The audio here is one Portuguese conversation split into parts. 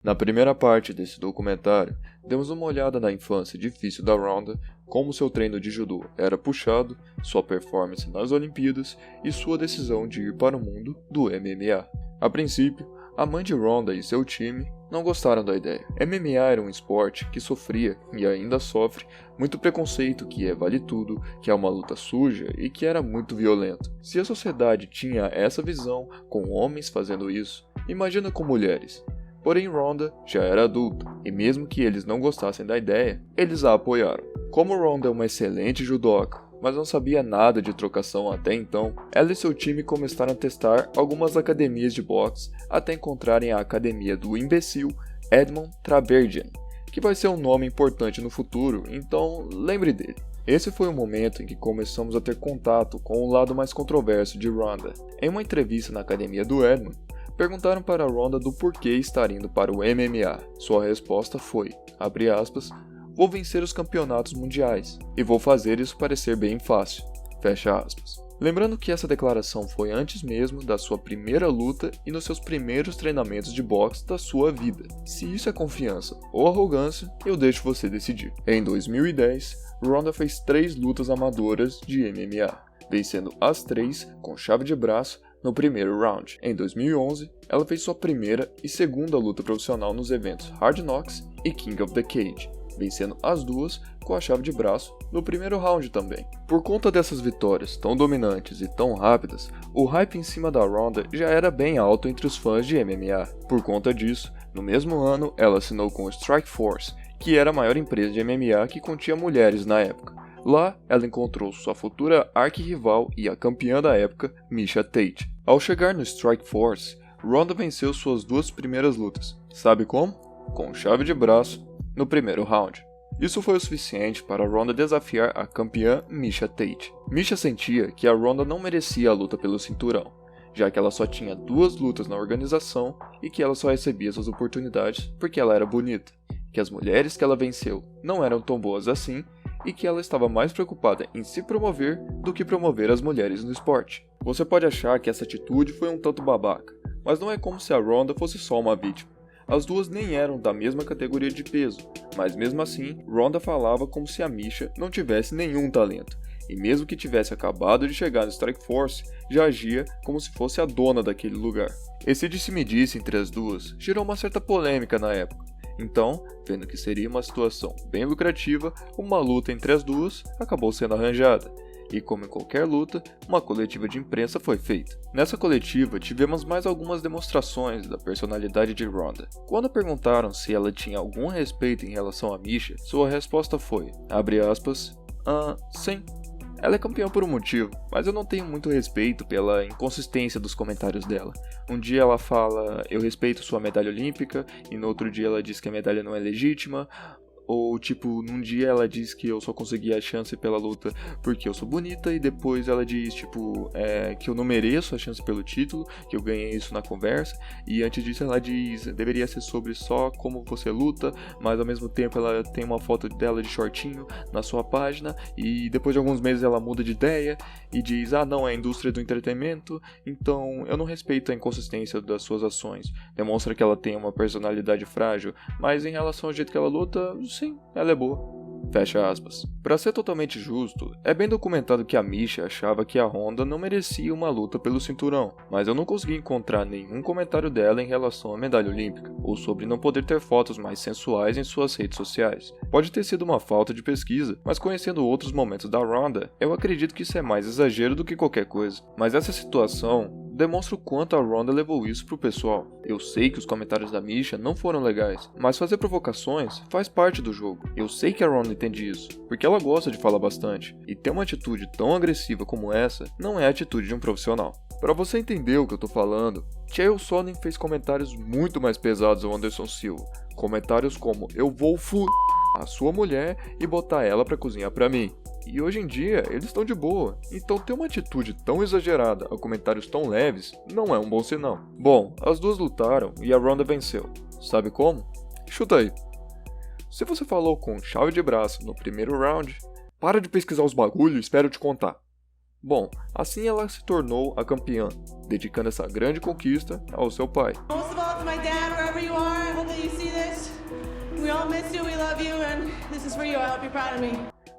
Na primeira parte desse documentário, demos uma olhada na infância difícil da Ronda, como seu treino de judô era puxado, sua performance nas Olimpíadas e sua decisão de ir para o mundo do MMA. A princípio, a mãe de Ronda e seu time não gostaram da ideia. MMA era um esporte que sofria, e ainda sofre, muito preconceito que é vale tudo, que é uma luta suja e que era muito violento. Se a sociedade tinha essa visão, com homens fazendo isso, imagina com mulheres. Porém, Ronda já era adulta, e mesmo que eles não gostassem da ideia, eles a apoiaram. Como Ronda é uma excelente judoca, mas não sabia nada de trocação até então, ela e seu time começaram a testar algumas academias de boxe até encontrarem a academia do imbecil Edmond Traberdian, que vai ser um nome importante no futuro, então lembre dele. Esse foi o momento em que começamos a ter contato com o lado mais controverso de Ronda. Em uma entrevista na academia do Edmond, perguntaram para Ronda do porquê estar indo para o MMA. Sua resposta foi, abre aspas, vou vencer os campeonatos mundiais, e vou fazer isso parecer bem fácil, fecha aspas. Lembrando que essa declaração foi antes mesmo da sua primeira luta e nos seus primeiros treinamentos de boxe da sua vida. Se isso é confiança ou arrogância, eu deixo você decidir. Em 2010, Ronda fez 3 lutas amadoras de MMA, vencendo as 3 com chave de braço no primeiro round. Em 2011, ela fez sua primeira e segunda luta profissional nos eventos Hard Knocks e King of the Cage, vencendo as duas com a chave de braço no primeiro round também. Por conta dessas vitórias tão dominantes e tão rápidas, o hype em cima da Ronda já era bem alto entre os fãs de MMA. Por conta disso, no mesmo ano ela assinou com o Strikeforce, que era a maior empresa de MMA que continha mulheres na época. Lá, ela encontrou sua futura arquirrival e a campeã da época, Miesha Tate. Ao chegar no Strikeforce, Ronda venceu suas 2 primeiras lutas. Sabe como? Com chave de braço no primeiro round. Isso foi o suficiente para Ronda desafiar a campeã Miesha Tate. Miesha sentia que a Ronda não merecia a luta pelo cinturão, já que ela só tinha 2 lutas na organização e que ela só recebia suas oportunidades porque ela era bonita, que as mulheres que ela venceu não eram tão boas assim e que ela estava mais preocupada em se promover do que promover as mulheres no esporte. Você pode achar que essa atitude foi um tanto babaca, mas não é como se a Ronda fosse só uma vítima. As duas nem eram da mesma categoria de peso, mas mesmo assim, Ronda falava como se a Miesha não tivesse nenhum talento, e mesmo que tivesse acabado de chegar no Strikeforce, já agia como se fosse a dona daquele lugar. Esse disse-me-disse entre as duas gerou uma certa polêmica na época. Então, vendo que seria uma situação bem lucrativa, uma luta entre as duas acabou sendo arranjada. E como em qualquer luta, uma coletiva de imprensa foi feita. Nessa coletiva, tivemos mais algumas demonstrações da personalidade de Ronda. Quando perguntaram se ela tinha algum respeito em relação a Miesha, sua resposta foi, abre aspas, sim. Ela é campeã por um motivo, mas eu não tenho muito respeito pela inconsistência dos comentários dela. Um dia ela fala, eu respeito sua medalha olímpica, e no outro dia ela diz que a medalha não é legítima. Ou tipo, num dia ela diz que eu só consegui a chance pela luta porque eu sou bonita, e depois ela diz tipo que eu não mereço a chance pelo título, que eu ganhei isso na conversa, e antes disso ela diz deveria ser sobre só como você luta, mas ao mesmo tempo ela tem uma foto dela de shortinho na sua página, e depois de alguns meses ela muda de ideia e diz não, é a indústria do entretenimento, então eu não respeito a inconsistência das suas ações. Demonstra que ela tem uma personalidade frágil, mas em relação ao jeito que ela luta, sim, ela é boa. Fecha aspas. Pra ser totalmente justo, é bem documentado que a Miesha achava que a Ronda não merecia uma luta pelo cinturão, mas eu não consegui encontrar nenhum comentário dela em relação à medalha olímpica, ou sobre não poder ter fotos mais sensuais em suas redes sociais. Pode ter sido uma falta de pesquisa, mas conhecendo outros momentos da Ronda, eu acredito que isso é mais exagero do que qualquer coisa. Mas essa situação demonstra o quanto a Ronda levou isso pro pessoal. Eu sei que os comentários da Miesha não foram legais, mas fazer provocações faz parte do jogo. Eu sei que a Ronda entende isso, porque ela gosta de falar bastante, e ter uma atitude tão agressiva como essa não é a atitude de um profissional. Para você entender o que eu tô falando, Chael Sonnen fez comentários muito mais pesados ao Anderson Silva. Comentários como, eu vou a sua mulher e botar ela pra cozinhar pra mim. E hoje em dia, eles estão de boa, então ter uma atitude tão exagerada a comentários tão leves não é um bom sinal. Bom, as duas lutaram e a Ronda venceu. Sabe como? Chuta aí. Se você falou com chave de braço no primeiro round, para de pesquisar os bagulho e espero te contar. Bom, assim ela se tornou a campeã, dedicando essa grande conquista ao seu pai. Most of all, to my dad, wherever you are, I hope that you miss you, we love you, and this is for you. I hope you're proud of me.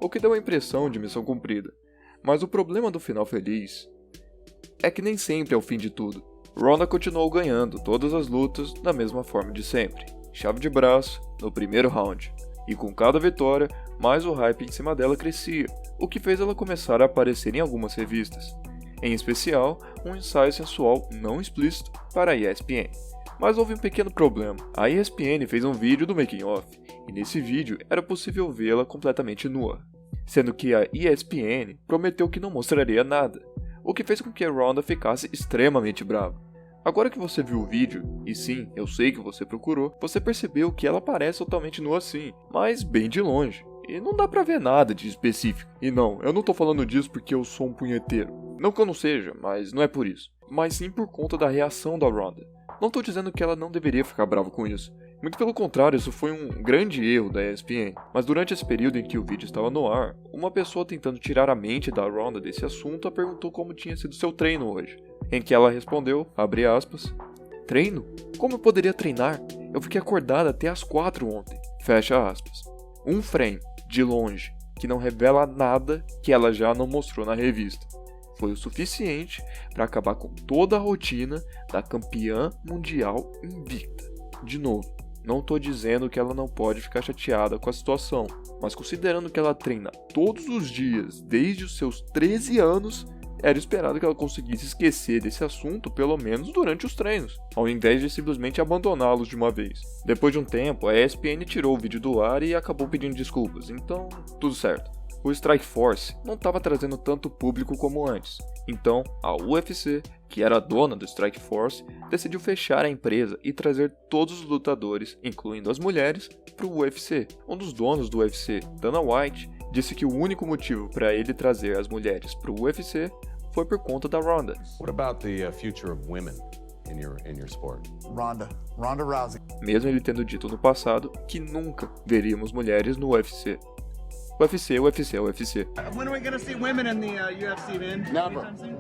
O que deu a impressão de missão cumprida. Mas o problema do final feliz é que nem sempre é o fim de tudo. Ronda continuou ganhando todas as lutas da mesma forma de sempre, chave de braço no primeiro round, e com cada vitória, mais o hype em cima dela crescia, o que fez ela começar a aparecer em algumas revistas, em especial um ensaio sensual não explícito para a ESPN. Mas houve um pequeno problema. A ESPN fez um vídeo do making of, e nesse vídeo era possível vê-la completamente nua, sendo que a ESPN prometeu que não mostraria nada, o que fez com que a Ronda ficasse extremamente brava. Agora que você viu o vídeo, e sim, eu sei que você procurou, você percebeu que ela parece totalmente nua sim, mas bem de longe, e não dá pra ver nada de específico. E não, eu não tô falando disso porque eu sou um punheteiro. Não que eu não seja, mas não é por isso. Mas sim por conta da reação da Ronda. Não tô dizendo que ela não deveria ficar brava com isso. Muito pelo contrário, isso foi um grande erro da ESPN. Mas durante esse período em que o vídeo estava no ar, uma pessoa tentando tirar a mente da Ronda desse assunto a perguntou como tinha sido seu treino hoje. Em que ela respondeu, abre aspas, treino? Como eu poderia treinar? Eu fiquei acordada até às 4 ontem. Fecha aspas. Um frame, de longe, que não revela nada que ela já não mostrou na revista. Foi o suficiente para acabar com toda a rotina da campeã mundial invicta. De novo, não tô dizendo que ela não pode ficar chateada com a situação, mas considerando que ela treina todos os dias desde os seus 13 anos, era esperado que ela conseguisse esquecer desse assunto pelo menos durante os treinos, ao invés de simplesmente abandoná-los de uma vez. Depois de um tempo, a ESPN tirou o vídeo do ar e acabou pedindo desculpas, então tudo certo. O Strikeforce não estava trazendo tanto público como antes, então a UFC, que era a dona do Strikeforce, decidiu fechar a empresa e trazer todos os lutadores, incluindo as mulheres, para o UFC. Um dos donos do UFC, Dana White, disse que o único motivo para ele trazer as mulheres para o UFC foi por conta da Ronda. What about the future of women in your sport? Ronda Rousey. Mesmo ele tendo dito no passado que nunca veríamos mulheres no UFC. UFC. When are we gonna see women in the UFC, man?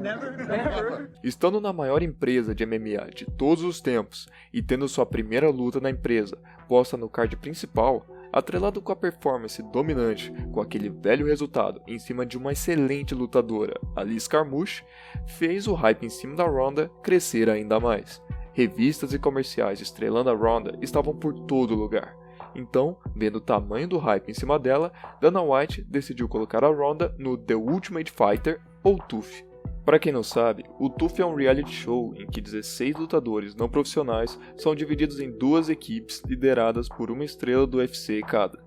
Never. Estando na maior empresa de MMA de todos os tempos e tendo sua primeira luta na empresa posta no card principal, atrelado com a performance dominante, com aquele velho resultado em cima de uma excelente lutadora, Alice Carmouche, fez o hype em cima da Ronda crescer ainda mais. Revistas e comerciais estrelando a Ronda estavam por todo lugar. Então, vendo o tamanho do hype em cima dela, Dana White decidiu colocar a Ronda no The Ultimate Fighter, ou TUF. Para quem não sabe, o TUF é um reality show em que 16 lutadores não profissionais são divididos em duas equipes lideradas por uma estrela do UFC cada.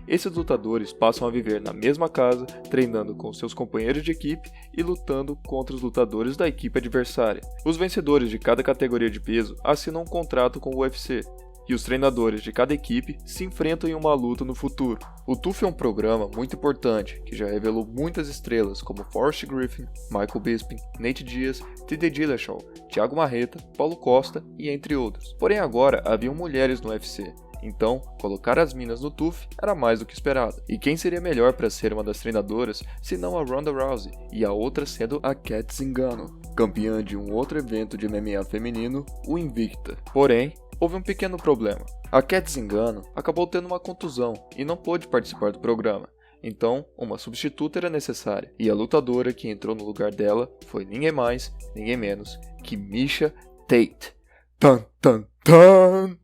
Esses lutadores passam a viver na mesma casa, treinando com seus companheiros de equipe e lutando contra os lutadores da equipe adversária. Os vencedores de cada categoria de peso assinam um contrato com o UFC, e os treinadores de cada equipe se enfrentam em uma luta no futuro. O TUF é um programa muito importante, que já revelou muitas estrelas como Forrest Griffin, Michael Bisping, Nate Diaz, TJ Dillashaw, Thiago Marreta, Paulo Costa e entre outros. Porém agora haviam mulheres no UFC, então colocar as minas no TUF era mais do que esperado. E quem seria melhor para ser uma das treinadoras senão a Ronda Rousey, e a outra sendo a Cat Zingano, campeã de um outro evento de MMA feminino, o Invicta. Porém, houve um pequeno problema. A Cat Zingano acabou tendo uma contusão e não pôde participar do programa. Então, uma substituta era necessária. E a lutadora que entrou no lugar dela foi ninguém mais, ninguém menos que Miesha Tate. Tan, tan, tan!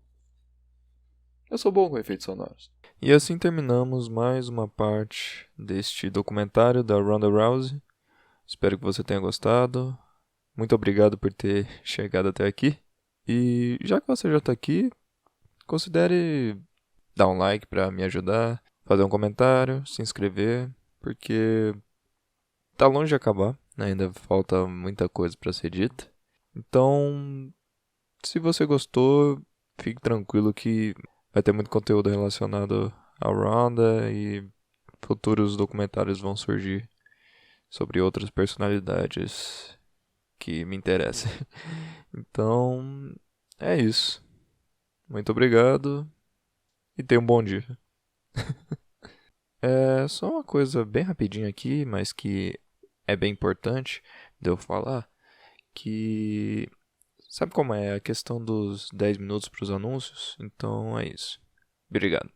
Eu sou bom com efeitos sonoros. E assim terminamos mais uma parte deste documentário da Ronda Rousey. Espero que você tenha gostado. Muito obrigado por ter chegado até aqui. E já que você já está aqui, considere dar um like para me ajudar, fazer um comentário, se inscrever, porque tá longe de acabar, né? Ainda falta muita coisa para ser dita. Então, se você gostou, fique tranquilo que vai ter muito conteúdo relacionado à Ronda e futuros documentários vão surgir sobre outras personalidades que me interessam. Então, é isso. Muito obrigado e tenha um bom dia. É só uma coisa bem rapidinha aqui, mas que é bem importante de eu falar, que sabe como é a questão dos 10 minutos para os anúncios? Então é isso. Obrigado.